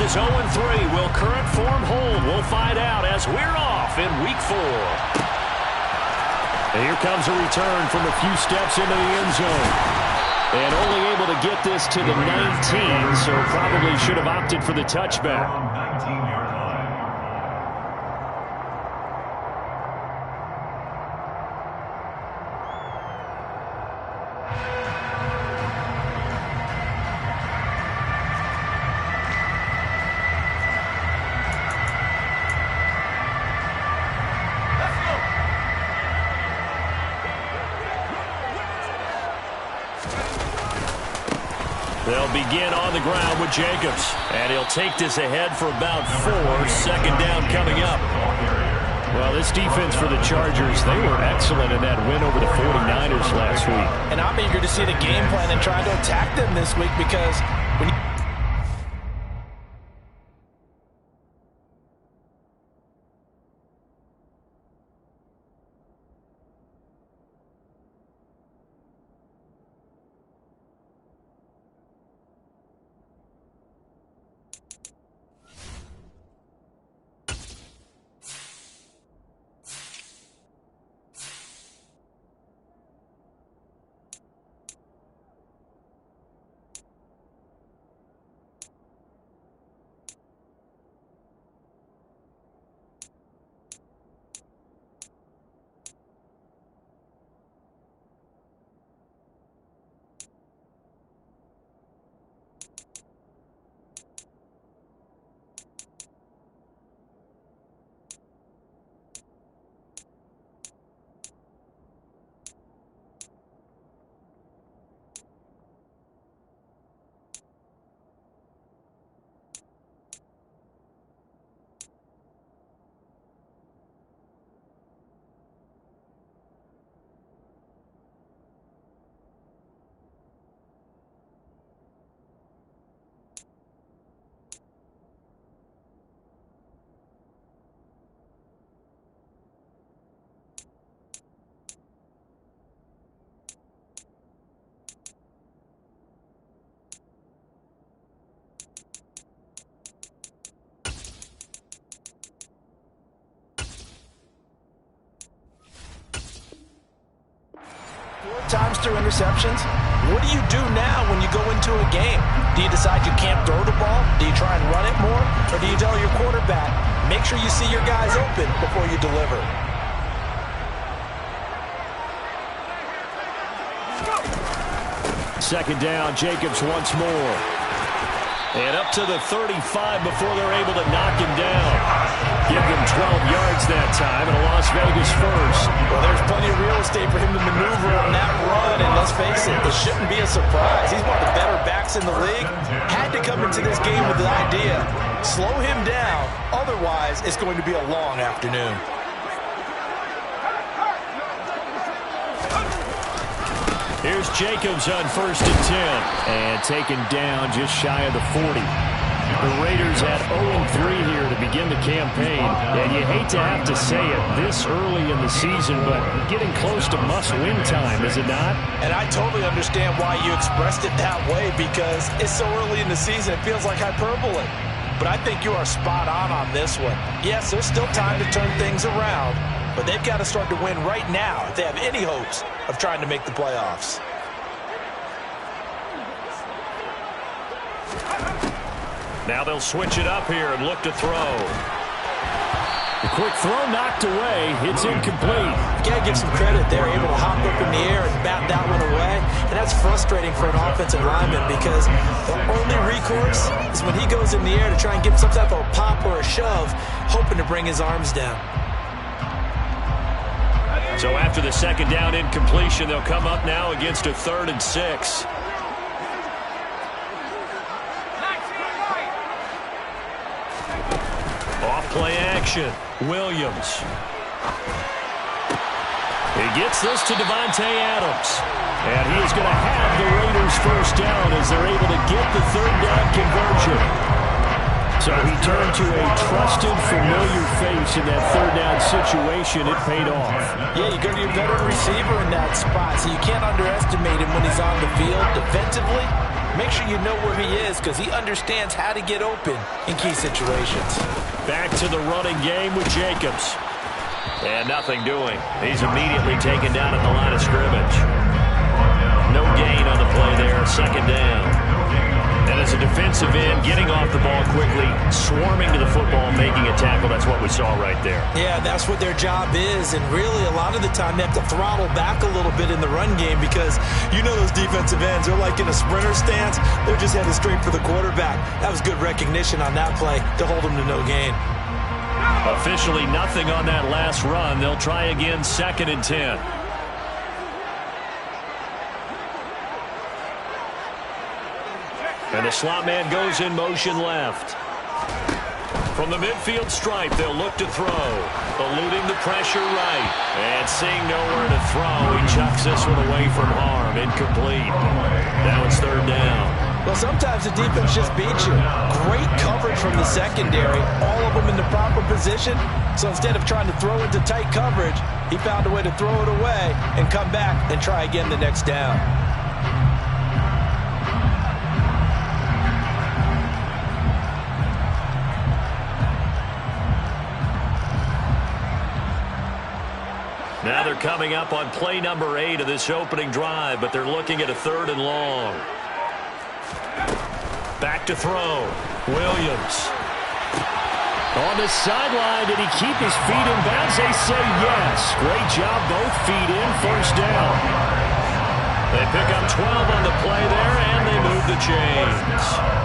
is 0-3. Will current form hold? We'll find out as we're off in Week 4. And here comes a return from a few steps into the end zone. And only able to get this to the 19, so probably should have opted for the touchback. They'll begin on the ground with Jacobs. And he'll take this ahead for about 4. Second down coming up. Well, this defense for the Chargers, they were excellent in that win over the 49ers last week. And I'm eager to see the game plan and try to attack them this week because when you times through interceptions, what do you do now when you go into a game? Do you decide you can't throw the ball? Do you try and run it more? Or do you tell your quarterback, make sure you see your guys open before you deliver? Second down, Jacobs once more. And up to the 35 before they're able to knock him down. Give them 12 yards that time and a Las Vegas first. Well, there's plenty of real estate for him to maneuver on that run, and let's face it, it shouldn't be a surprise. He's one of the better backs in the league. Had to come into this game with the idea, slow him down, otherwise it's going to be a long afternoon. Here's Jacobs on 1st and 10. And taken down just shy of the 40. The Raiders at 0-3 here to begin the campaign. And you hate to have to say it this early in the season, but getting close to must-win time, is it not? And I totally understand why you expressed it that way, because it's so early in the season, it feels like hyperbole. But I think you are spot on this one. Yes, there's still time to turn things around, but they've got to start to win right now if they have any hopes of trying to make the playoffs. Now they'll switch it up here and look to throw. The quick throw knocked away. It's incomplete. You got to give some credit. They're able to hop up in the air and bat that one away. And that's frustrating for an offensive lineman because the only recourse is when he goes in the air to try and get some type of a pop or a shove, hoping to bring his arms down. So after the second down incompletion, they'll come up now against a 3rd and 6. Off play action. Williams. He gets this to Devontae Adams. And he is going to have the Raiders first down as they're able to get the 3rd down conversion. So he turned to a trusted, familiar face in that 3rd down situation. It paid off. Yeah, you go to your veteran receiver in that spot, so you can't underestimate him when he's on the field. Defensively, make sure you know where he is because he understands how to get open in key situations. Back to the running game with Jacobs. And nothing doing. He's immediately taken down at the line of scrimmage. No gain on the play there, second down. And as a defensive end, getting off the ball quickly, swarming to the football, making a tackle, that's what we saw right there. Yeah, that's what their job is, and really a lot of the time they have to throttle back a little bit in the run game because you know those defensive ends, they're like in a sprinter stance, they're just headed straight for the quarterback. That was good recognition on that play to hold them to no gain. Officially nothing on that last run. They'll try again, 2nd and 10. And the slot man goes in motion left. From the midfield stripe, they'll look to throw. Eluding the pressure right. And seeing nowhere to throw, he chucks this one away from harm. Incomplete. Now it's 3rd down. Well, sometimes the defense just beats you. Great coverage from the secondary. All of them in the proper position. So instead of trying to throw into tight coverage, he found a way to throw it away and come back and try again the next down. Now they're coming up on play number 8 of this opening drive, but they're looking at a 3rd and long. Back to throw. Williams. On the sideline, did he keep his feet in bounds? They say yes. Great job, both feet in, 1st down. They pick up 12 on the play there, and they move the chains.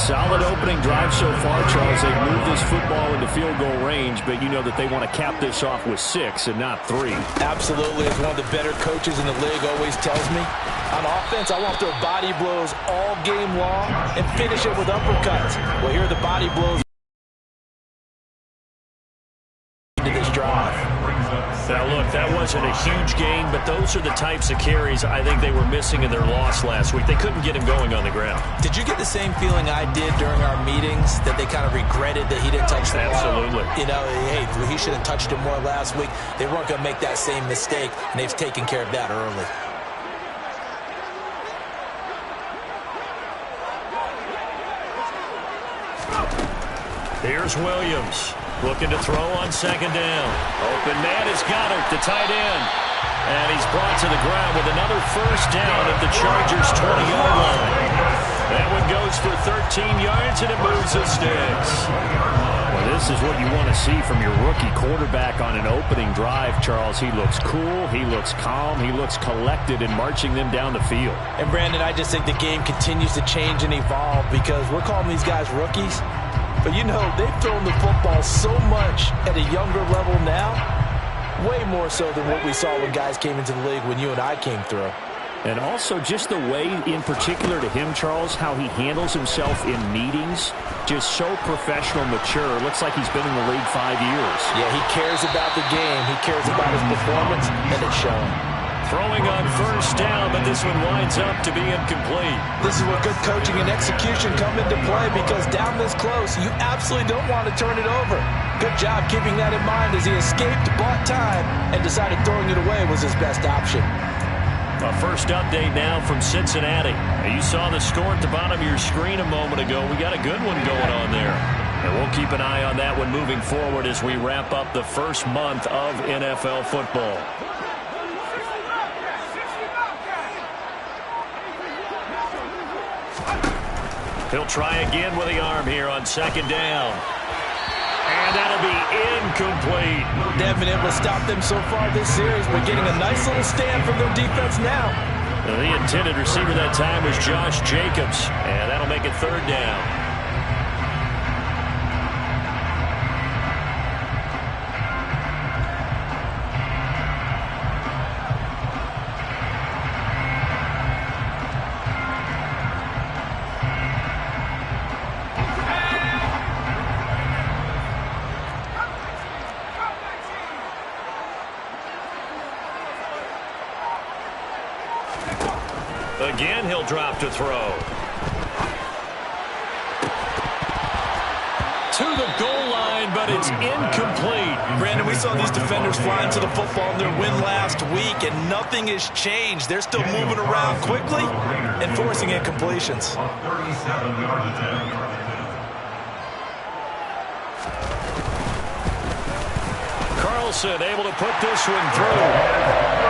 Solid opening drive so far, Charles. They've moved this football into field goal range, but you know that they want to cap this off with 6 and not 3. Absolutely. As one of the better coaches in the league always tells me, on offense, I want to throw body blows all game long and finish it with uppercuts. Well, here are the body blows into this drive. Now, look, that wasn't a huge gain, but those are the types of carries I think they were missing in their loss last week. They couldn't get him going on the ground. Did you get the same feeling I did during our meetings, that they kind of regretted that he didn't touch the ball? Absolutely. You know, hey, he should have touched it more last week. They weren't going to make that same mistake, and they've taken care of that early. Here's Williams. Looking to throw on 2nd down. Open man is Goddard, the tight end. And he's brought to the ground with another 1st down at the Chargers' 20-yard line. That one goes for 13 yards, and it moves the sticks. Well, this is what you want to see from your rookie quarterback on an opening drive, Charles. He looks cool, he looks calm, he looks collected in marching them down the field. And, Brandon, I just think the game continues to change and evolve because we're calling these guys rookies. But, you know, they've thrown the football so much at a younger level now, way more so than what we saw when guys came into the league when you and I came through. And also just the way, in particular to him, Charles, how he handles himself in meetings, just so professional, mature. Looks like he's been in the league 5 years. Yeah, he cares about the game. He cares about his performance, and it's showing. Throwing on 1st down, but this one winds up to be incomplete. This is where good coaching and execution come into play because down this close, you absolutely don't want to turn it over. Good job keeping that in mind as he escaped, bought time, and decided throwing it away was his best option. A first update now from Cincinnati. You saw the score at the bottom of your screen a moment ago. We got a good one going on there. And we'll keep an eye on that one moving forward as we wrap up the first month of NFL football. He'll try again with the arm here on 2nd down. And that'll be incomplete. They haven't been able to stop them so far this series, but getting a nice little stand from their defense now. The intended receiver that time was Josh Jacobs, and that'll make it 3rd down. Again, he'll drop to throw. To to the goal line, but it's incomplete. Brandon, we saw these defenders flying to the football in their win last week, and nothing has changed. They're still moving around quickly and forcing incompletions. Carlson able to put this one through.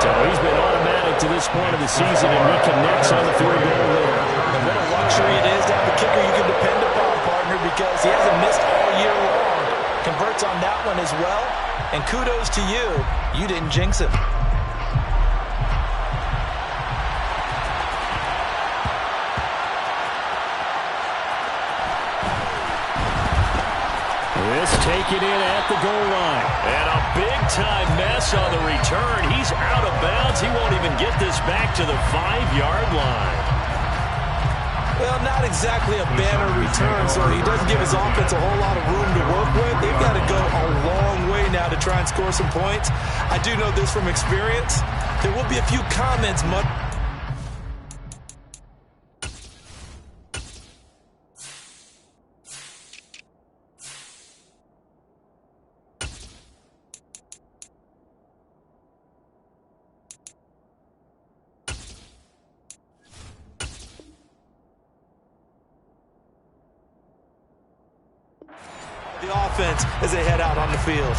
So he's been automatic to this point of the season, and he connects on the field goal there. And what a luxury it is to have a kicker you can depend upon, partner, because he hasn't missed all year long. Converts on that one as well. And kudos to you. You didn't jinx him. This taken in at the goal line. And a big-time mess on the return. He's out of bounds. He won't even get this back to the 5-yard line. Well, not exactly a banner return, so he doesn't give his offense a whole lot of room to work with. They've got to go a long way now to try and score some points. I do know this from experience. There will be a few comments much. The offense as they head out on the field.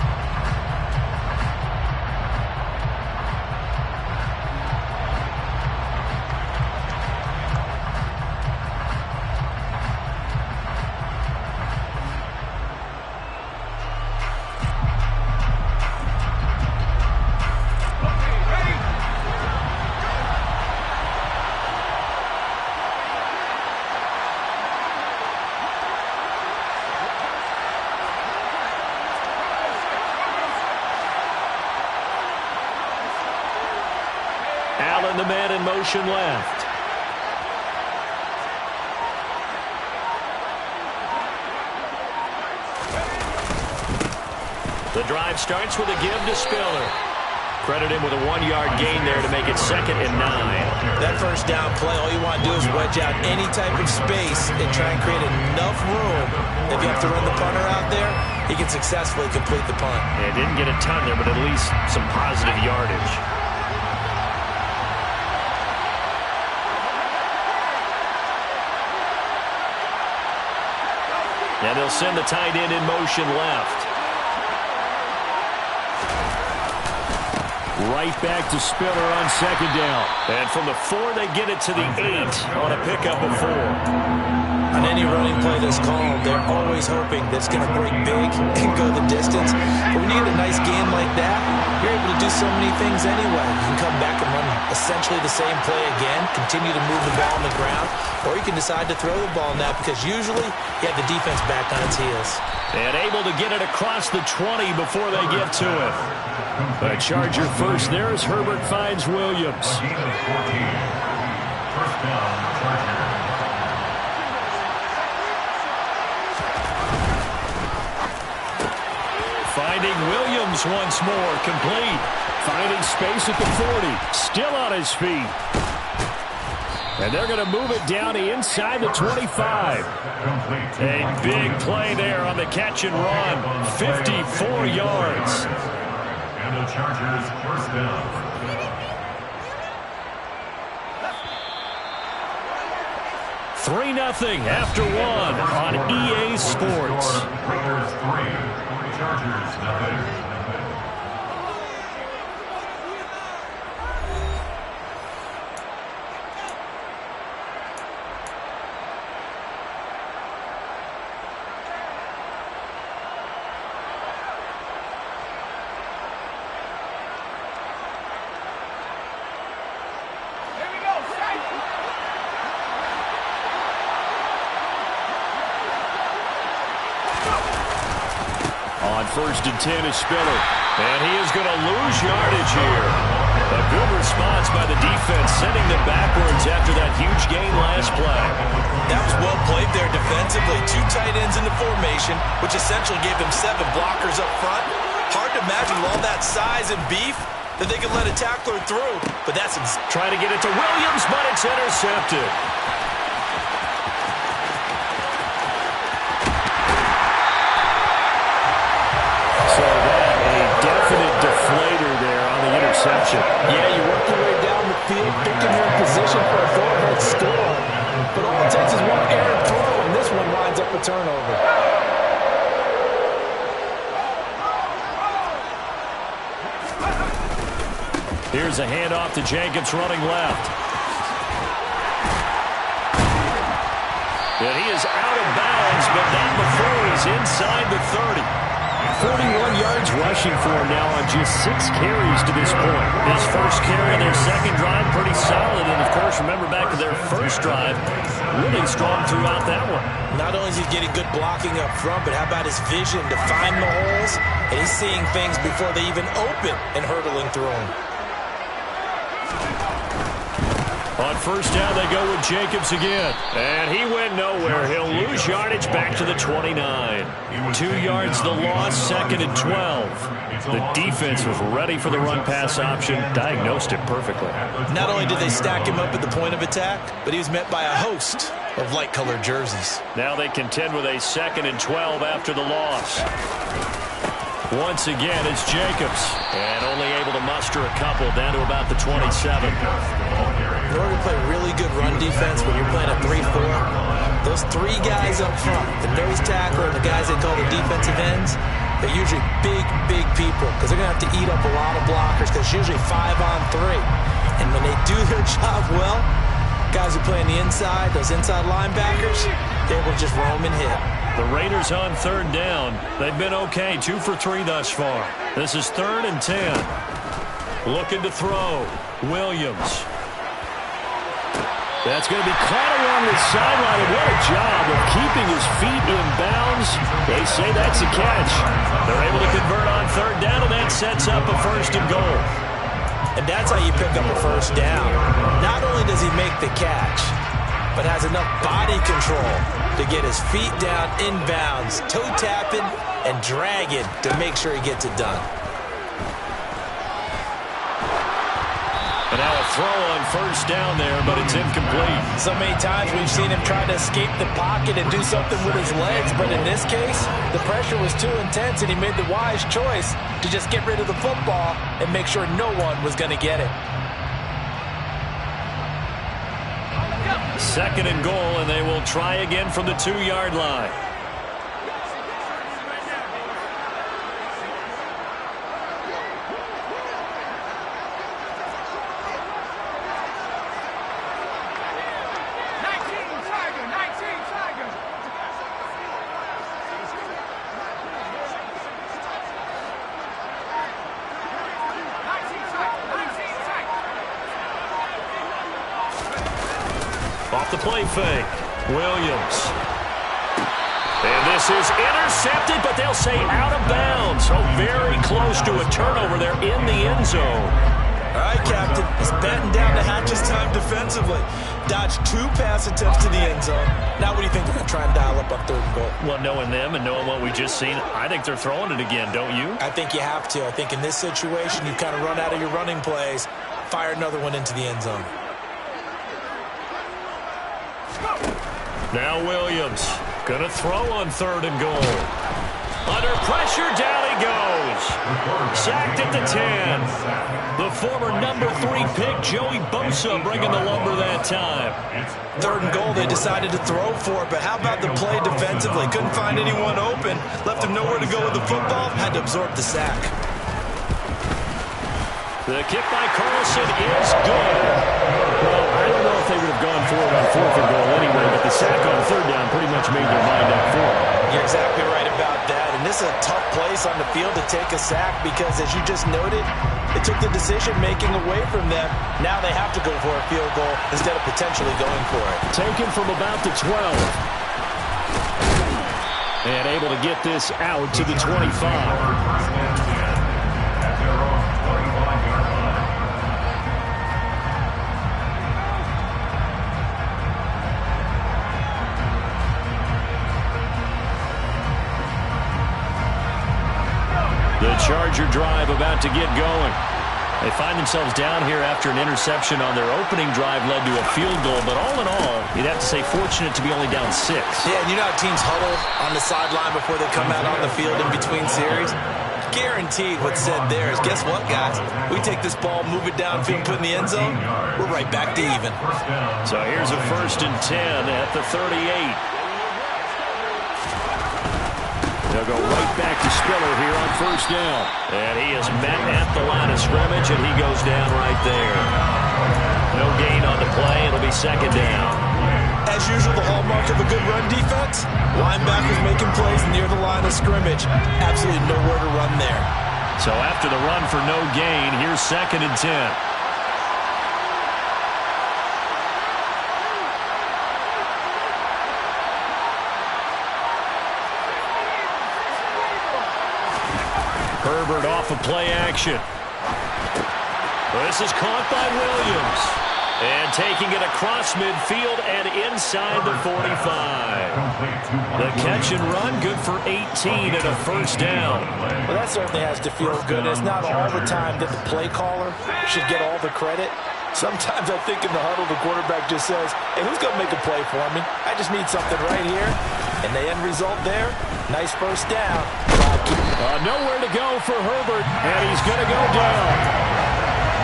Allen, the man in motion left. The drive starts with a give to Spiller. Credit him with a 1-yard gain there to make it 2nd and 9. That first down play, all you want to do is wedge out any type of space and try and create enough room. If you have to run the punter out there, he can successfully complete the punt. Yeah, didn't get a ton there, but at least some positive yardage. And they'll send the tight end in motion left. Right back to Spiller on 2nd down. And from the 4, they get it to the 8 on a pickup of 4. On any running play that's called, they're always hoping that it's going to break big and go the distance. But when you get a nice gain like that, you're able to do so many things anyway. You can come back and run essentially the same play again, continue to move the ball on the ground, or you can decide to throw the ball now because usually you have the defense back on its heels. And able to get it across the 20 before they get to it. But Charger first there as Herbert finds Williams. Finding Williams once more, complete. Finding space at the 40, still on his feet. And they're going to move it down to inside the 25. A big play there on the catch and run. 54 yards. And the Chargers first down. Three 0 after 1 on EA Sports. Raiders 3, Chargers 0. On 1st and 10 is Spiller. And he is going to lose yardage here. A good response by the defense, sending them backwards after that huge gain last play. That was well played there defensively. 2 tight ends in the formation, which essentially gave them 7 blockers up front. Hard to imagine with all that size and beef that they could let a tackler through. But that's trying to get it to Williams, but it's intercepted. interception. Yeah, you work your way down the field, thinking you're in position for a go-ahead score. But all it takes is one errant throw, and this one winds up a turnover. Here's a handoff to Jacobs running left. And he is out of bounds, but not before he's inside the 30. 41 yards rushing for him now on just 6 carries to this point. His first carry of their second drive, pretty solid. And, of course, remember back to their first drive, really strong throughout that one. Not only is he getting good blocking up front, but how about his vision to find the holes? And he's seeing things before they even open and hurdling through them. On first down, they go with Jacobs again. And he went nowhere. He'll lose yardage back to the 29. 2 yards the loss, second and 12. The defense was ready for the run-pass option, diagnosed it perfectly. Not only did they stack him up at the point of attack, but he was met by a host of light-colored jerseys. Now they contend with a second and 12 after the loss. Once again, it's Jacobs. And only able to muster a couple down to about the 27. In order to play really good run defense when you're playing a 3-4, those 3 guys up front, the nose tackle and the guys they call the defensive ends, they're usually big, big people because they're going to have to eat up a lot of blockers because it's usually 5-on-3. And when they do their job well, guys who play on the inside, those inside linebackers, they will just roam and hit. The Raiders on third down. They've been okay, 2 for 3 thus far. This is 3rd and 10. Looking to throw. Williams. That's going to be caught along the sideline, and what a job of keeping his feet in bounds. They say that's a catch. They're able to convert on third down, and that sets up a 1st and goal. And that's how you pick up a 1st down. Not only does he make the catch, but has enough body control to get his feet down in bounds, toe tapping and dragging to make sure he gets it done. And now a throw on 1st down there, but it's incomplete. So many times we've seen him try to escape the pocket and do something with his legs, but in this case, the pressure was too intense and he made the wise choice to just get rid of the football and make sure no one was going to get it. 2nd and goal, and they will try again from the 2-yard line. Off the play fake, Williams. And this is intercepted, but they'll say out of bounds. So very close to a turnover there in the end zone. All right, Captain. He's batting down the hatches time defensively. Dodged 2 pass attempts to the end zone. Now what do you think they're going to try and dial up on 3rd and goal? Well, knowing them and knowing what we just seen, I think they're throwing it again, don't you? I think you have to. I think in this situation, you kind of run out of your running plays, fire another one into the end zone. Now Williams going to throw on 3rd and goal. Under pressure, down he goes. Sacked at the 10. The former number 3 pick, Joey Bosa, bringing the lumber that time. 3rd and goal, they decided to throw for it, but how about the play defensively? Couldn't find anyone open, left him nowhere to go with the football, had to absorb the sack. The kick by Carlson is good. Well, I don't know if they would have gone for it on 4th and goal anyway, but the sack on 3rd down pretty much made their mind up for it. You're exactly right about that, and this is a tough place on the field to take a sack because, as you just noted, it took the decision-making away from them. Now they have to go for a field goal instead of potentially going for it. Taken from about the 12. And able to get this out to the 25. The Charger drive about to get going. They find themselves down here after an interception on their opening drive led to a field goal. But all in all, you'd have to say fortunate to be only down 6. Yeah, and you know how teams huddle on the sideline before they come out on the field in between series? Guaranteed what's said there is, guess what, guys? We take this ball, move it downfield, put it in the end zone, we're right back to even. So here's a 1st and 10 at the 38. They'll go right back to Spiller here on 1st down. And he is met at the line of scrimmage, and he goes down right there. No gain on the play. It'll be 2nd down. As usual, the hallmark of a good run defense, linebackers making plays near the line of scrimmage. Absolutely nowhere to run there. So after the run for no gain, here's 2nd and 10. Herbert off of play action. This is caught by Williams. And taking it across midfield and inside the 45. The catch and run, good for 18 and a 1st down. Well, that certainly has to feel good. It's not all the time that the play caller should get all the credit. Sometimes I think in the huddle, the quarterback just says, hey, who's going to make a play for me? I just need something right here. And the end result there, nice 1st down. Nowhere to go for Herbert, and he's going to go down.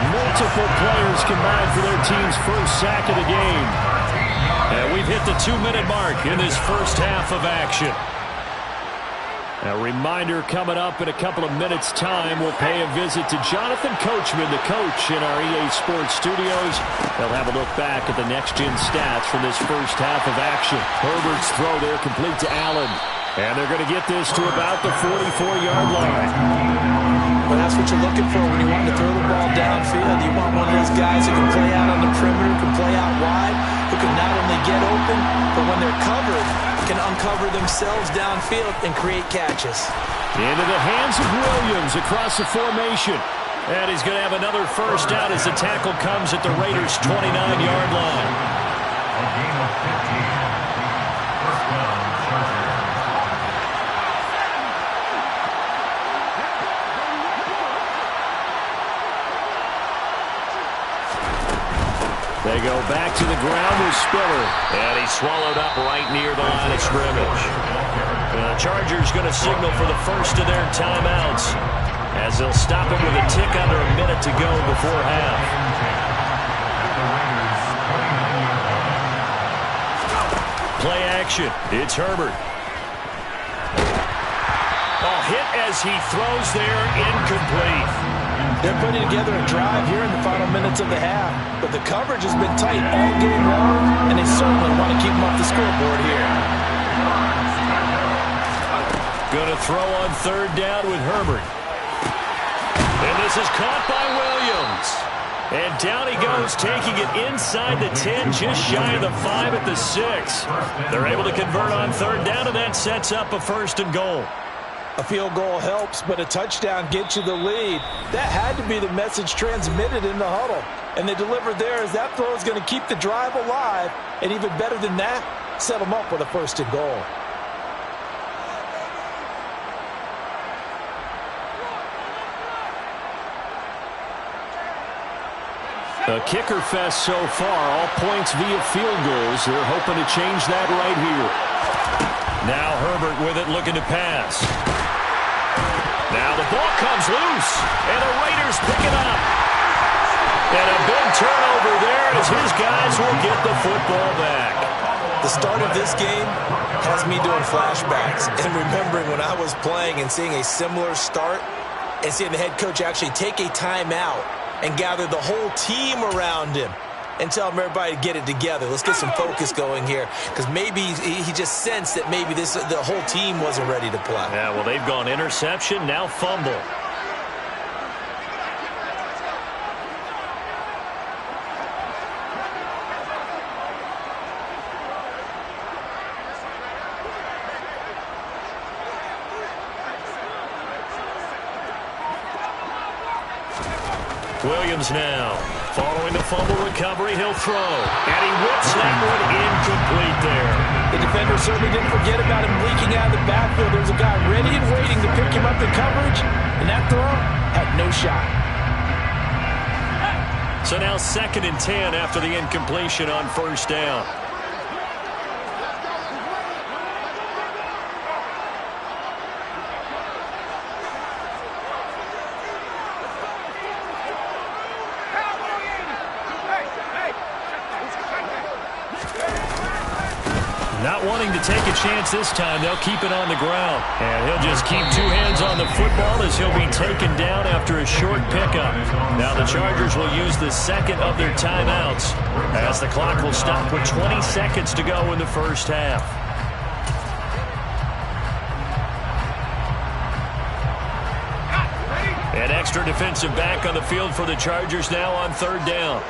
Multiple players combined for their team's 1st sack of the game. And we've hit the 2-minute mark in this 1st half of action. A reminder coming up in a couple of minutes' time. We'll pay a visit to Jonathan Coachman, the coach in our EA Sports studios. They'll have a look back at the next-gen stats from this 1st half of action. Herbert's throw there complete to Allen. And they're going to get this to about the 44-yard line. Well, that's what you're looking for when you want to throw the ball downfield. You want one of those guys who can play out on the perimeter, can play out wide, who can not only get open, but when they're covered, can uncover themselves downfield and create catches. Into the hands of Williams across the formation. And he's going to have another 1st down as the tackle comes at the Raiders' 29-yard line. A game of 15. 1st down, Chargers. They go back to the ground with Spiller. And he's swallowed up right near the line of scrimmage. The Chargers going to signal for the 1st of their timeouts as they'll stop it with a tick under a minute to go before half. Play action. It's Herbert. Hit as he throws there, incomplete. They're putting together a drive here in the final minutes of the half, but the coverage has been tight all game long, and they certainly want to keep them off the scoreboard here. Going to throw on 3rd down with Herbert. And this is caught by Williams. And down he goes, taking it inside the 10, just shy of the 5 at the 6. They're able to convert on 3rd down, and that sets up a 1st and goal. A field goal helps, but a touchdown gets you the lead. That had to be the message transmitted in the huddle. And they delivered there as that throw is going to keep the drive alive. And even better than that, set them up with a 1st and goal. A kicker fest so far, all points via field goals. They're hoping to change that right here. Now Herbert with it, looking to pass. Now the ball comes loose, and the Raiders pick it up. And a big turnover there as his guys will get the football back. The start of this game has me doing flashbacks and remembering when I was playing and seeing a similar start and seeing the head coach actually take a timeout and gather the whole team around him and tell him everybody to get it together. Let's get some focus going here, because maybe he just sensed that maybe the whole team wasn't ready to play. Yeah, well, they've gone interception, now fumble. Williams now. Following the fumble recovery, he'll throw. And he whips that one incomplete there. The defender certainly didn't forget about him leaking out of the backfield. There's a guy ready and waiting to pick him up in coverage, and that throw had no shot. So now 2nd and 10 after the incompletion on 1st down. Not wanting to take a chance this time, they'll keep it on the ground. And he'll just keep two hands on the football as he'll be taken down after a short pickup. Now the Chargers will use the second of their timeouts as the clock will stop with 20 seconds to go in the first half. An extra defensive back on the field for the Chargers now on third down.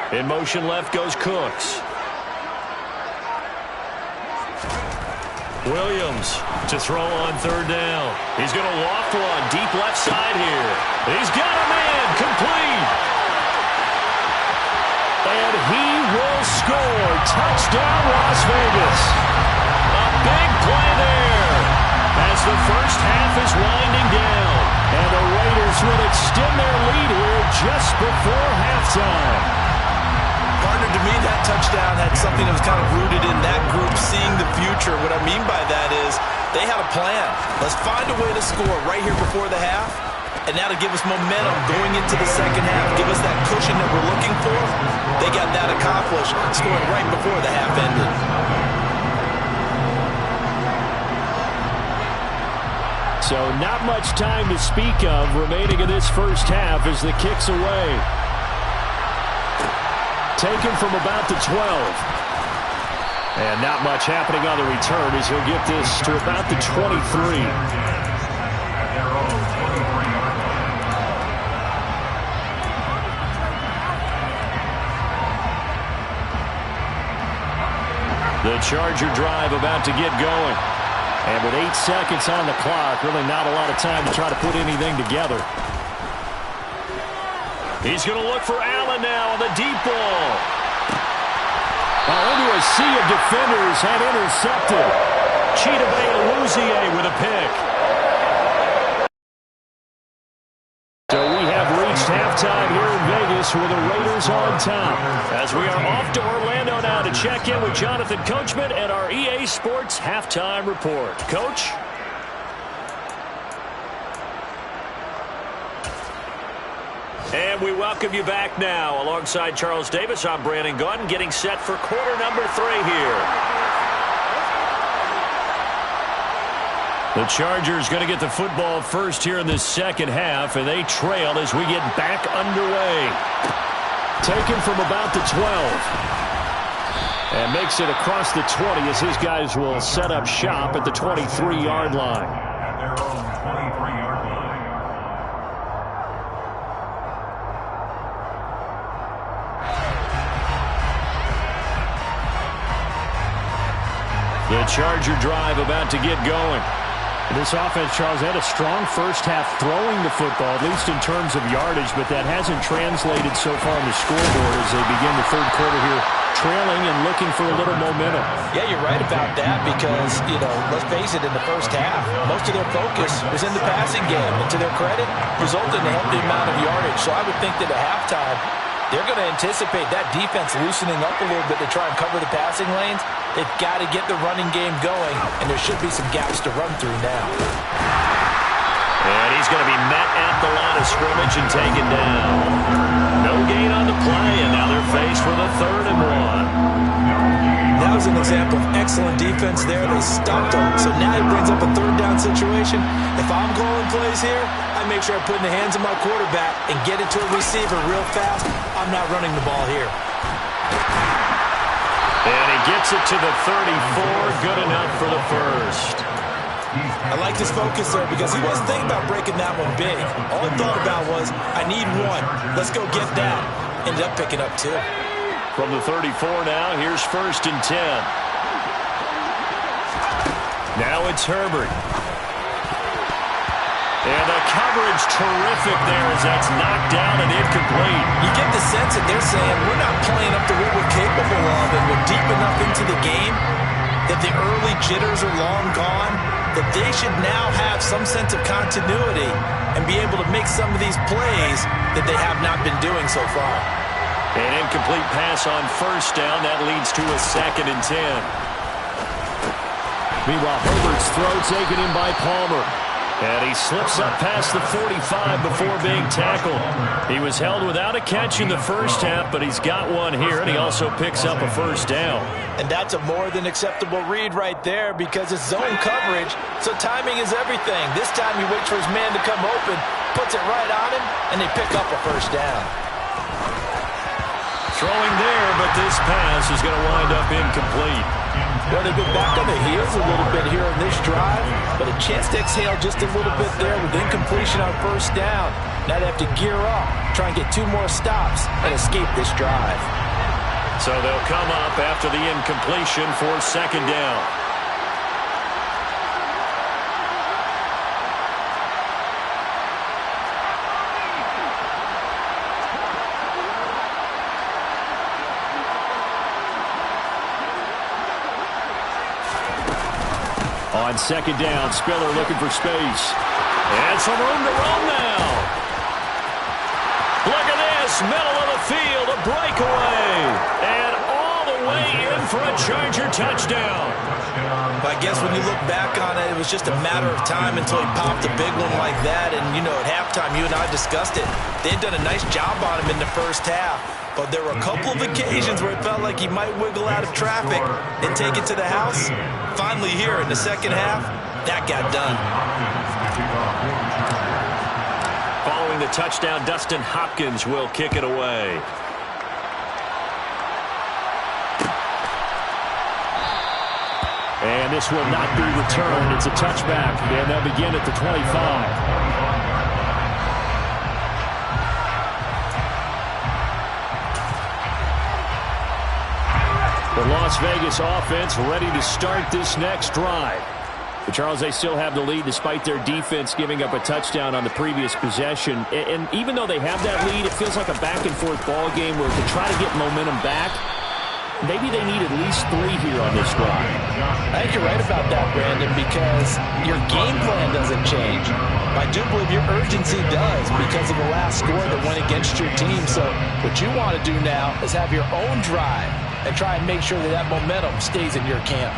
In motion left goes Cooks. Williams to throw on third down. He's going to loft one deep left side here. He's got a man complete. And he will score. Touchdown, Las Vegas. A big play there as the first half is winding down. And the Raiders will extend their lead here just before halftime. Partner, to me, that touchdown had something that was kind of rooted in that group seeing the future. What I mean by that is they had a plan. Let's find a way to score right here before the half, and that'll give us momentum going into the second half, give us that cushion that we're looking for. They got that accomplished, scoring right before the half ended. So not much time to speak of remaining in this first half as the kick's away. Taken from about the 12. And not much happening on the return as he'll get this to about the 23. The Charger drive about to get going. And with 8 seconds on the clock, really not a lot of time to try to put anything together. He's going to look for Allen now on the deep ball. Into a sea of defenders and intercepted. Chidobe with a pick. So we have reached halftime here in Vegas with the Raiders on top. As we are off to Orlando now to check in with Jonathan Coachman and our EA Sports Halftime Report. Coach? And we welcome you back now. Alongside Charles Davis, I'm Brandon Gunn, getting set for quarter number 3 here. The Chargers going to get the football first here in this second half, and they trail as we get back underway. Taken from about the 12. And makes it across the 20 as his guys will set up shop at the 23-yard line. At their own 23-yard line. The Charger drive about to get going. This offense, Charles, had a strong first half throwing the football, at least in terms of yardage, but that hasn't translated so far on the scoreboard as they begin the third quarter here, trailing and looking for a little momentum. Yeah, you're right about that because, let's face it, in the first half, most of their focus was in the passing game. And to their credit, resulted in a healthy amount of yardage. So I would think that at halftime, they're going to anticipate that defense loosening up a little bit to try and cover the passing lanes. They've got to get the running game going, and there should be some gaps to run through now. And he's going to be met at the line of scrimmage and taken down. No gain on the play, and now they're faced with a 3rd and 1. That was an example of excellent defense there. They stopped him, so now he brings up a 3rd down situation. If I'm calling plays here, I make sure I put in the hands of my quarterback and get it to a receiver real fast. I'm not running the ball here. And he gets it to the 34. Good enough for the first. I like his focus there because he wasn't thinking about breaking that one big. All he thought about was, I need 1. Let's go get that. Ended up picking up 2. From the 34 now, here's 1st and 10. Now it's Herbert. And the coverage terrific there as that's knocked down and incomplete. You get the sense that they're saying we're not playing up to what we're capable of, and we're deep enough into the game that the early jitters are long gone, that they should now have some sense of continuity and be able to make some of these plays that they have not been doing so far. An incomplete pass on 1st down. That leads to a 2nd and 10. Meanwhile, Herbert's throw taken in by Palmer. And he slips up past the 45 before being tackled. He was held without a catch in the first half, but he's got one here, and he also picks up a first down. And that's a more than acceptable read right there because it's zone coverage, so timing is everything. This time he waits for his man to come open, puts it right on him, and they pick up a first down. Throwing there, but this pass is going to wind up incomplete. Well, they've been back on the heels a little bit here on this drive, but a chance to exhale just a little bit there with incompletion on first down. Now they have to gear up, try and get 2 more stops, and escape this drive. So they'll come up after the incompletion for second down. On second down, Spiller looking for space. And some room to run now. Look at this, middle of the field, a breakaway. And all the way in for a Charger touchdown. I guess when you look back on it, it was just a matter of time until he popped a big one like that. And, you know, at halftime, you and I discussed it. They'd done a nice job on him in the first half. But there were a couple of occasions where it felt like he might wiggle out of traffic and take it to the house. Finally here in the second half, that got done. Following the touchdown, Dustin Hopkins will kick it away. And this will not be returned. It's a touchback, and they'll begin at the 25. The Las Vegas offense ready to start this next drive. But Charles, they still have the lead despite their defense giving up a touchdown on the previous possession. And even though they have that lead, it feels like a back-and-forth ball game where to try to get momentum back, maybe they need at least 3 here on this drive. I think you're right about that, Brandon, because your game plan doesn't change. I do believe your urgency does because of the last score that went against your team. So what you want to do now is have your own drive and try and make sure that that momentum stays in your camp.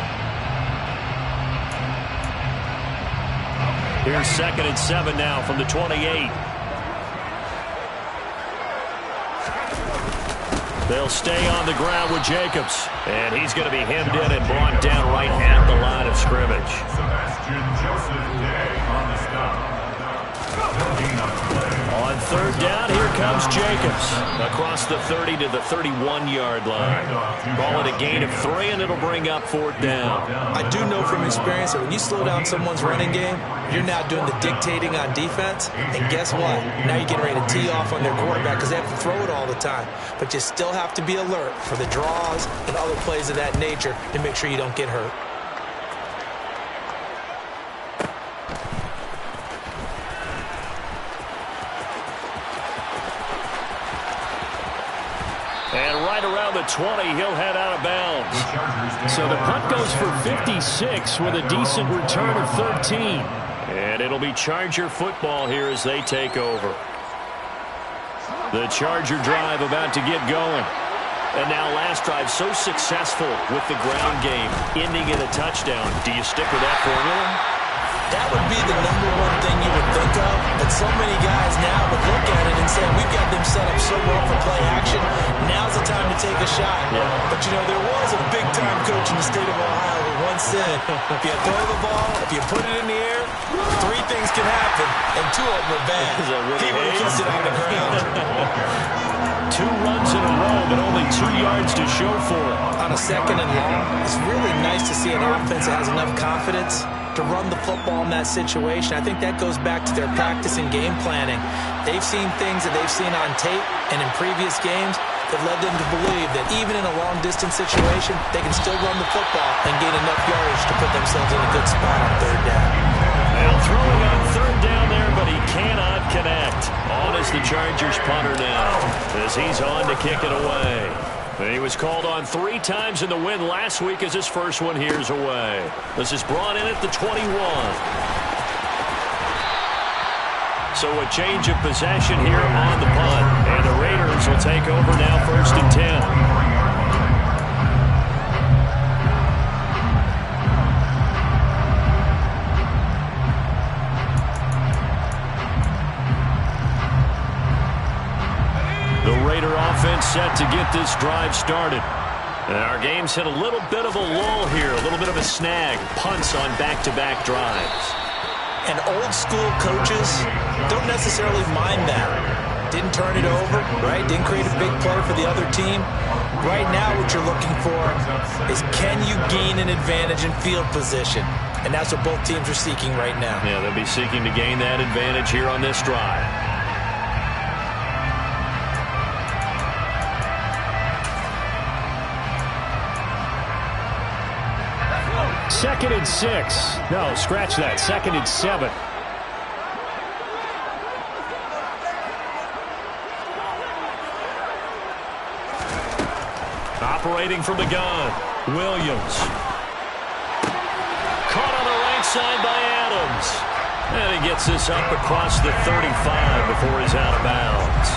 Here's 2nd and 7 now from the 28. They'll stay on the ground with Jacobs. And he's going to be hemmed in and brought down right at the line of scrimmage. On 3rd down, here comes Jacobs. Across the 30 to the 31-yard line. Call it a gain of 3, and it'll bring up 4th down. I do know from experience that when you slow down someone's running game, you're now doing the dictating on defense. And guess what? Now you're getting ready to tee off on their quarterback because they have to throw it all the time. But you still have to be alert for the draws and other plays of that nature to make sure you don't get hurt. And right around the 20, he'll head out of bounds. So the punt goes for 56 with a decent return of 13. And it'll be Charger football here as they take over. The Charger drive about to get going. And now last drive so successful with the ground game, ending in a touchdown. Do you stick with that formula? That would be the #1 thing you would think of, but so many guys now would look at it and say, we've got them set up so well for play action, now's the time to take a shot. Yeah. But, you know, there was a big-time coach in the state of Ohio who once said, if you throw the ball, if you put it in the air, 3 things can happen, and 2 of them are bad. He would have kept it on the ground. 2 runs in a row, but only 2 yards to show for it. On a 2nd and long, it's really nice to see an offense that has enough confidence to run the football in that situation. I think that goes back to their practice and game planning. They've seen things that they've seen on tape and in previous games that led them to believe that even in a long-distance situation, they can still run the football and gain enough yardage to put themselves in a good spot on 3rd down. Now throwing on 3rd down there, but he cannot connect. On is the Chargers punter now, as he's on to kick it away. He was called on 3 times in the win last week as his first one here's away. This is brought in at the 21. So a change of possession here on the punt. And the Raiders will take over now 1st and 10. 1 The Raider offense set to get this drive started. And our game's hit a little bit of a lull here, a little bit of a snag. Punts on back-to-back drives. And old-school coaches don't necessarily mind that. Didn't turn it over, right? Didn't create a big play for the other team. Right now what you're looking for is, can you gain an advantage in field position? And that's what both teams are seeking right now. Yeah, they'll be seeking to gain that advantage here on this drive. Second and 6. No, scratch that. Second and 7. Operating from the gun, Williams. Caught on the right side by Adams. And he gets this up across the 35 before he's out of bounds.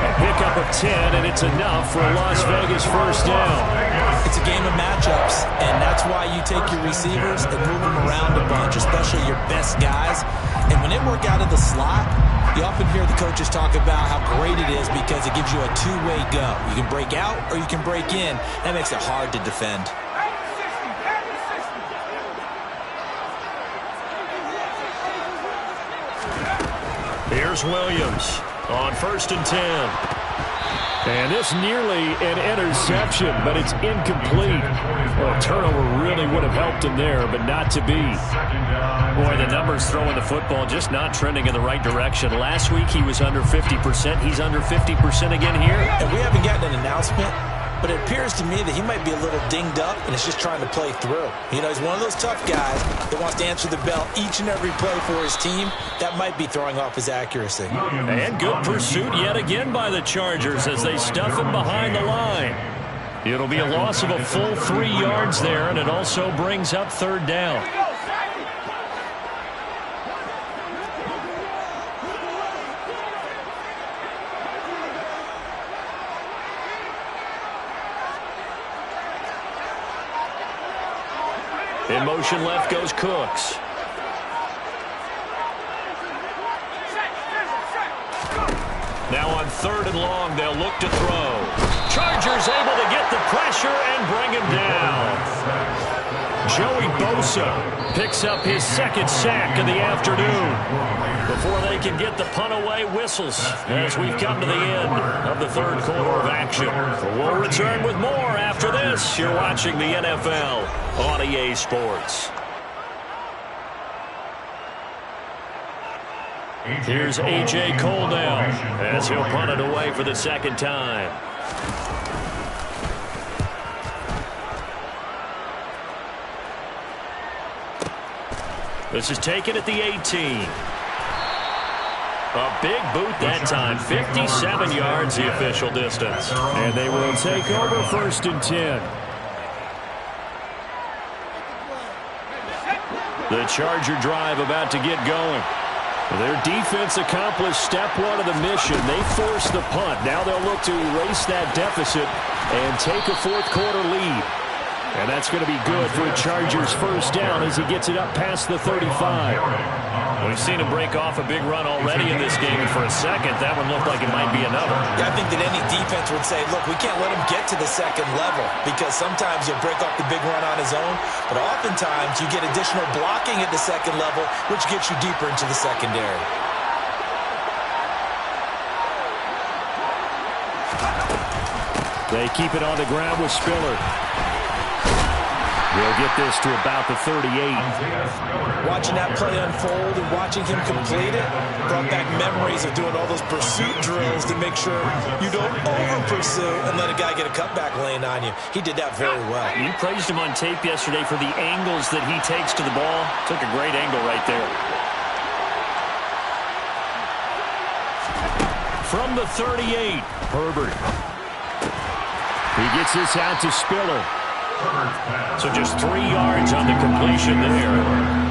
A pickup of 10, and it's enough for a Las Vegas first down. It's a game of matchups, and that's why you take your receivers and move them around a bunch, especially your best guys. And when they work out of the slot, you often hear the coaches talk about how great it is because it gives you a two-way go. You can break out or you can break in. That makes it hard to defend. Here's Williams on 1st and 10. And this nearly an interception, but it's incomplete. Well, a turnover really would have helped him there, but not to be. Boy, the numbers throwing the football just not trending in the right direction. Last week he was under 50%. He's under 50% again here. And we haven't gotten an announcement, but it appears to me that he might be a little dinged up and is just trying to play through. You know, he's one of those tough guys that wants to answer the bell each and every play for his team. That might be throwing off his accuracy. And good pursuit yet again by the Chargers as they stuff him behind the line. It'll be a loss of a full 3 yards there, and it also brings up 3rd down. In motion left goes Cooks. Now on 3rd and long, they'll look to throw. Chargers able to get the pressure and bring him down. Joey Bosa picks up his 2nd sack of the afternoon. Before they can get the punt away, whistles as we've come to the end of the 3rd quarter of action. We'll return with more after this. You're watching the NFL on EA Sports. Here's A.J. Cole now as he'll punt it away for the 2nd time. This is taken at the 18. A big boot that time. 57 yards the official distance. And they will take over 1st and 10. The Charger drive about to get going. Their defense accomplished step 1 of the mission. They forced the punt. Now they'll look to erase that deficit and take a 4th quarter lead. And that's going to be good for the Chargers' first down as he gets it up past the 35. We've seen him break off a big run already in this game, and for a second, that one looked like it might be another. Yeah, I think that any defense would say, look, we can't let him get to the 2nd level because sometimes he'll break off the big run on his own, but oftentimes you get additional blocking at the 2nd level, which gets you deeper into the secondary. They keep it on the ground with Spiller. We'll get this to about the 38. Watching that play unfold and watching him complete it brought back memories of doing all those pursuit drills to make sure you don't over-pursue and let a guy get a cutback lane on you. He did that very well. You praised him on tape yesterday for the angles that he takes to the ball. Took a great angle right there. From the 38, Herbert. He gets this out to Spiller. So just 3 yards on the completion there.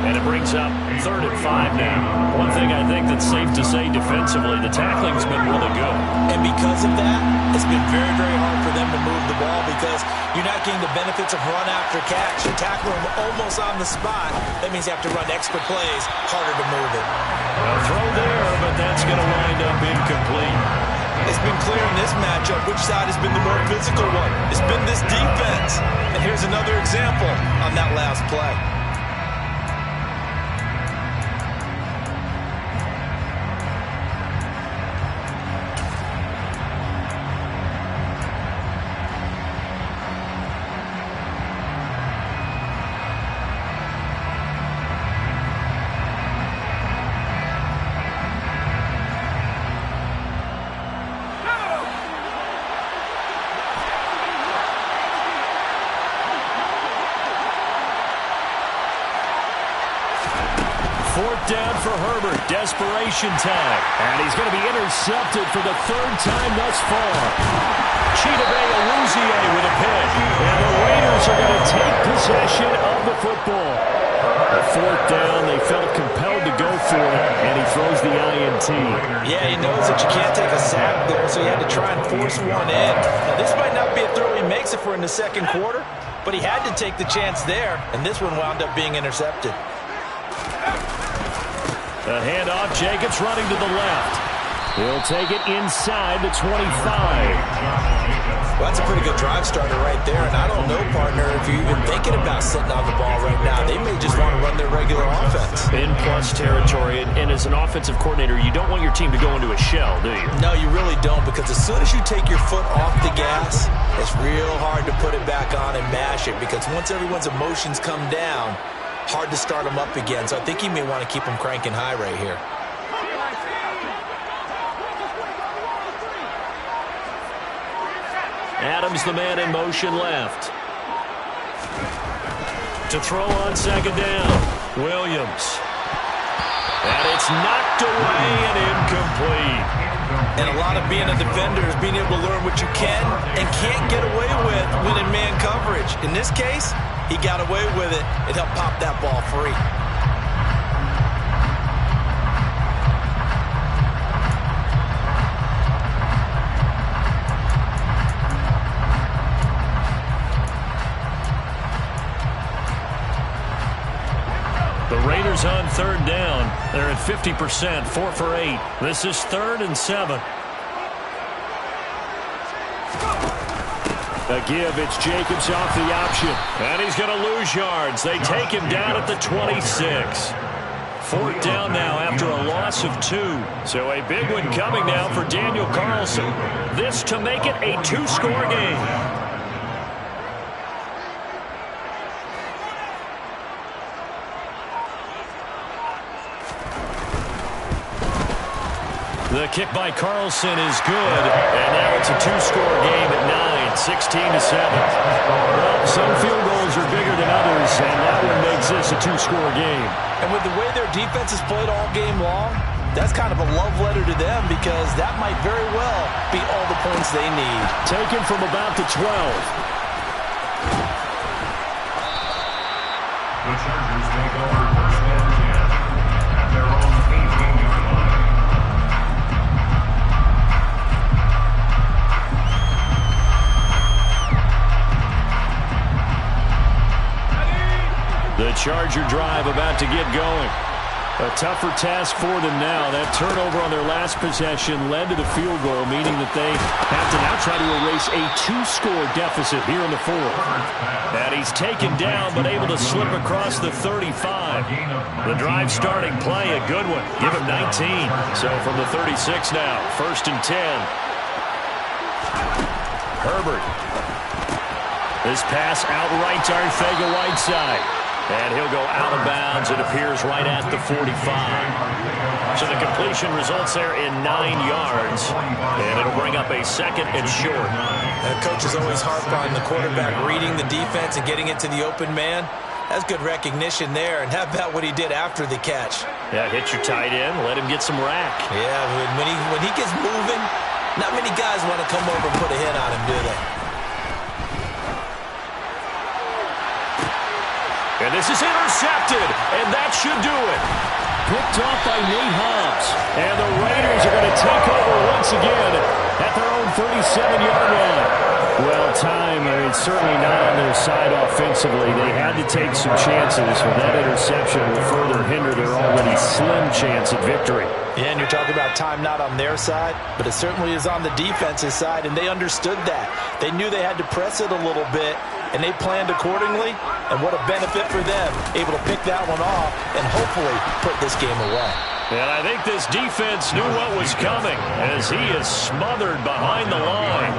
And it brings up 3rd and 5 now. One thing I think that's safe to say defensively, the tackling's been really good. And because of that, it's been very, very hard for them to move the ball because you're not getting the benefits of run after catch. You tackle them almost on the spot. That means you have to run extra plays, harder to move it. A throw there, but that's going to wind up incomplete. It's been been clear in this matchup which side has been the more physical one. It's been this defense. And here's another example on that last play. Fourth down for Herbert. Desperation time. And he's going to be intercepted for the third time thus far. Chidobe with a pick. And the Raiders are going to take possession of the football. The fourth down, they felt compelled to go for it, and he throws the INT. Yeah, he knows that you can't take a sack there, so he had to try and force one in. Now, this might not be a throw he makes if we're in the second quarter, but he had to take the chance there, and this one wound up being intercepted. The handoff, Jacobs running to the left. He'll take it inside the 25. Well, that's a pretty good drive starter right there, and I don't know, partner, if you're even thinking about sitting on the ball right now. They may just want to run their regular offense. In plus territory, and as an offensive coordinator, you don't want your team to go into a shell, do you? No, you really don't, because as soon as you take your foot off the gas, it's real hard to put it back on and mash it, because once everyone's emotions come down, hard to start them up again. So I think you may want to keep them cranking high right here. Adams, the man in motion left. To throw on second down, Williams. And it's knocked away and incomplete. And a lot of being a defender is being able to learn what you can and can't get away with when in man coverage. In this case, he got away with it. It helped pop that ball free. The Raiders on third down. They're at 50%, 4 for 8. This is 3rd and 7. A give, it's Jacobs off the option. And he's going to lose yards. They take him down at the 26. 4th down now after a loss of 2. So a big one coming now for Daniel Carlson. This to make it a 2-score game. The kick by Carlson is good, and now it's a 2-score game at 9, 16-7. Well, some field goals are bigger than others, and that one makes this a 2-score game. And with the way their defense has played all game long, that's kind of a love letter to them, because that might very well be all the points they need. Taken from about the 12. The Chargers take over first and 10 at their own 18-yard line. The Charger drive about to get going. A tougher task for them now. That turnover on their last possession led to the field goal, meaning that they have to now try to erase a 2-score deficit here in the 4th. And he's taken down, but able to slip across the 35. The drive starting play, a good one. Give him 19. So from the 36 now, 1st and 10. Herbert. This pass outright to Arcega-Whiteside. And he'll go out of bounds. It appears right at the 45. So the completion results there in 9 yards. And it'll bring up a 2nd and short. And coach is always harp on the quarterback reading the defense and getting it to the open man. That's good recognition there. And how about what he did after the catch? Yeah, hit your tight end. Let him get some rack. Yeah, when he gets moving, not many guys want to come over and put a hit on him, do they? And this is intercepted, and that should do it. Picked off by Nate Hobbs. And the Raiders are going to take over once again at their own 37-yard line. Well, time is it's certainly not on their side offensively. They had to take some chances, for that interception will further hinder their already slim chance at victory. Yeah, and you're talking about time not on their side, but it certainly is on the defense's side, and they understood that. They knew they had to press it a little bit, and they planned accordingly, and what a benefit for them, able to pick that one off and hopefully put this game away. And I think this defense knew what was coming as he is smothered behind the line.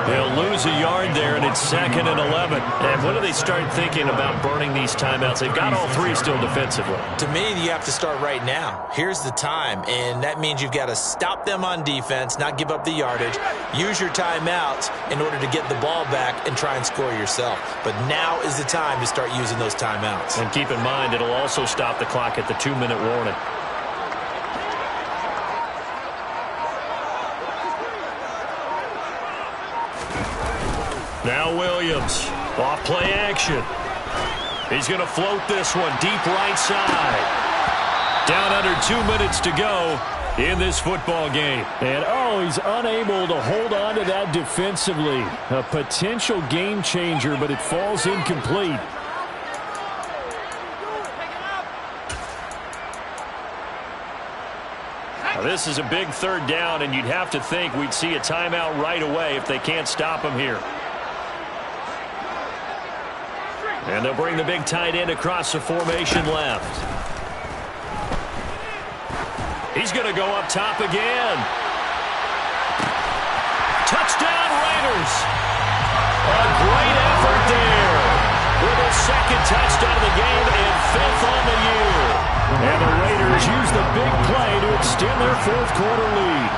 They'll lose a yard there, and it's 2nd and 11. And when do they start thinking about burning these timeouts? They've got all three still defensively. To me, you have to start right now. Here's the time, and that means you've got to stop them on defense, not give up the yardage, use your timeouts in order to get the ball back and try and score yourself. But now is the time to start using those timeouts. And keep in mind, it'll also stop the clock at the 2-minute warning. Now Williams, off play action. He's going to float this one deep right side. Down under 2 minutes to go in this football game. And, he's unable to hold on to that defensively. A potential game changer, but it falls incomplete. Now, this is a big 3rd down, and you'd have to think we'd see a timeout right away if they can't stop him here. And they'll bring the big tight end across the formation left. He's going to go up top again. Touchdown Raiders. A great effort there. With a 2nd touchdown of the game and 5th on the year. And the Raiders use the big play to extend their 4th quarter lead.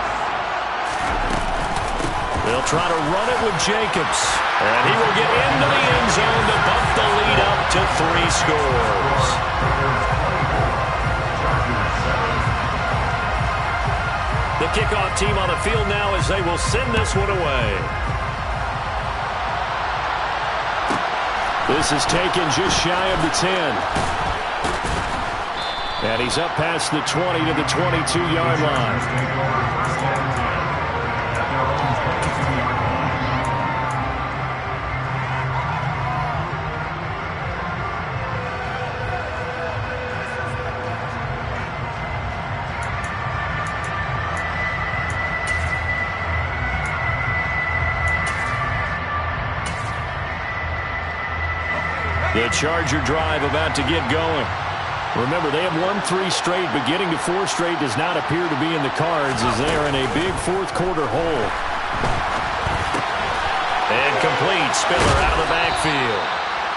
They'll try to run it with Jacobs. And he will get into the end zone to bump the lead up to 3 scores. The kickoff team on the field now as they will send this one away. This is taken just shy of the 10. And he's up past the 20 to the 22-yard line. The Charger drive about to get going. Remember, they have won 3 straight, but getting to 4 straight does not appear to be in the cards as they are in a big 4th quarter hole. And complete. Spiller out of the backfield.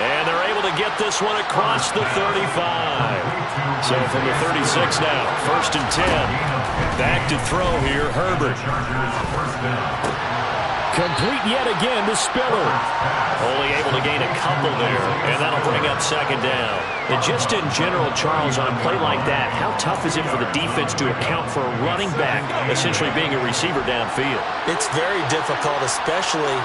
And they're able to get this one across the 35. So from the 36 now, 1st and 10. Back to throw here, Herbert. Complete yet again to Spiller. Only able to gain a couple there, and that'll bring up 2nd down. And just in general, Charles, on a play like that, how tough is it for the defense to account for a running back essentially being a receiver downfield? It's very difficult, especially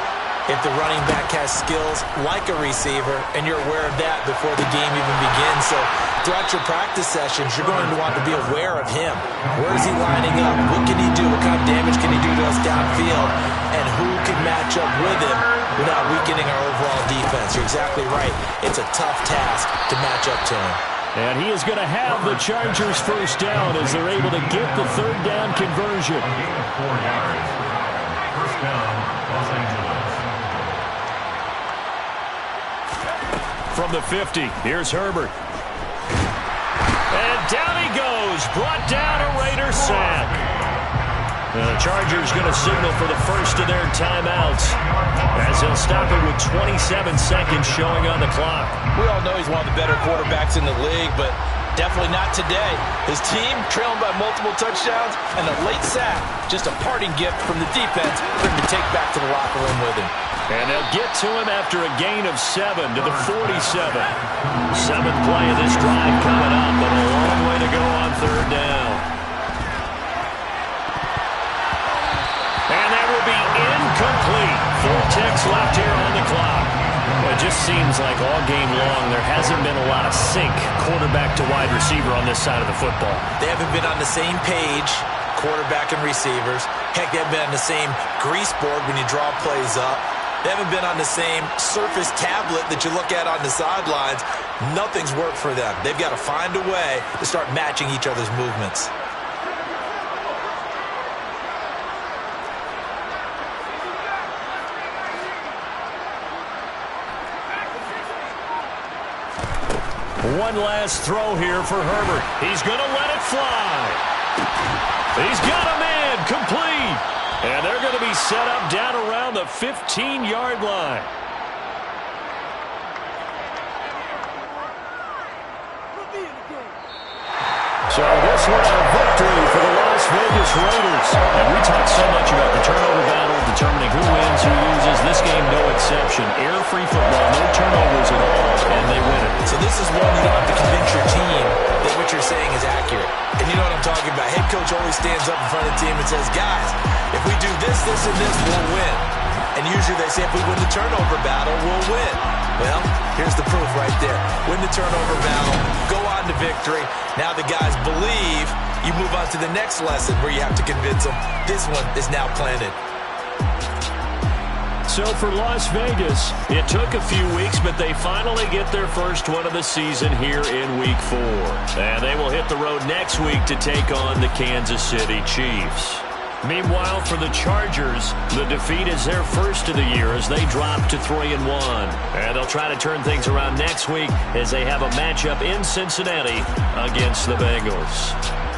if the running back has skills like a receiver, and you're aware of that before the game even begins. So throughout your practice sessions, you're going to want to be aware of him. Where is he lining up? What can he do? What kind of damage can he do to us downfield? And who can match up with him without weakening our overall defense? You're exactly right. It's a tough task to match up to him. And he is going to have the Chargers 1st down as they're able to get the 3rd down conversion. 4 yards. 1st down, Los Angeles. From the 50, here's Herbert. And down he goes, brought down a Raider sack. And the Chargers going to signal for the first of their timeouts as they'll stop it with 27 seconds showing on the clock. We all know he's one of the better quarterbacks in the league, but definitely not today. His team trailing by multiple touchdowns and a late sack, just a parting gift from the defense for him to take back to the locker room with him. And they'll get to him after a gain of 7 to the 47. 7th play of this drive coming up, but a long way to go on 3rd down. And that will be incomplete. 4 ticks left here on the clock. Well, it just seems like all game long there hasn't been a lot of sync quarterback to wide receiver on this side of the football. They haven't been on the same page, quarterback and receivers. Heck, they haven't been on the same grease board when you draw plays up. They haven't been on the same Surface tablet that you look at on the sidelines. Nothing's worked for them. They've got to find a way to start matching each other's movements. One last throw here for Herbert. He's going to let it fly. He's got a man complete. And they're going to be set up down around the 15-yard line. So this one a victory for the Las Vegas Raiders. And we talked so much about the turnover battle, determining who wins, who loses. This game, no exception. Error-free football, no turnovers at all, and they win it. So this is one you don't have to convince your team that what you're saying is accurate. And you know what I'm talking about. Head coach always stands up in front of the team and says, guys, if we do this, this, and this, we'll win. And usually they say if we win the turnover battle, we'll win. Well, here's the proof right there. Win the turnover battle, go on to victory. Now the guys believe. You move on to the next lesson where you have to convince them this one is now planted. So for Las Vegas, it took a few weeks, but they finally get their first one of the season here in Week 4. And they will hit the road next week to take on the Kansas City Chiefs. Meanwhile, for the Chargers, the defeat is their first of the year as they drop to 3-1. And they'll try to turn things around next week as they have a matchup in Cincinnati against the Bengals.